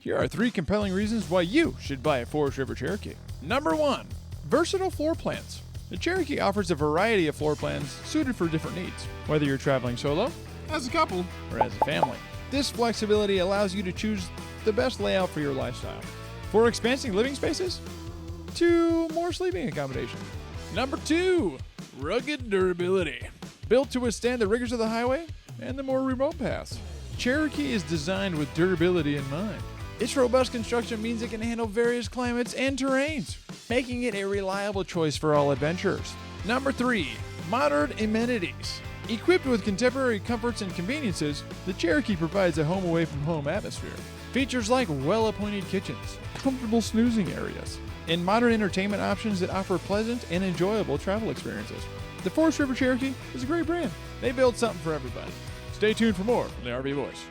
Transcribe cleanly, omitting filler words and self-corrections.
Here are 3 compelling reasons why you should buy a Forest River Cherokee. Number 1. Versatile floor plans. The Cherokee offers a variety of floor plans suited for different needs, whether you're traveling solo, As a couple, or as a family. This flexibility allows you to choose the best layout for your lifestyle. For expansive living spaces, to more sleeping accommodations. Number 2. Rugged durability. Built to withstand the rigors of the highway and the more remote paths, Cherokee is designed with durability in mind. Its robust construction means it can handle various climates and terrains, making it a reliable choice for all adventurers. Number 3. Modern amenities. Equipped with contemporary comforts and conveniences, the Cherokee provides a home-away-from-home atmosphere. Features like well-appointed kitchens, comfortable snoozing areas, and modern entertainment options that offer pleasant and enjoyable travel experiences. The Forest River Cherokee is a great brand. They build something for everybody. Stay tuned for more from the RV Voice.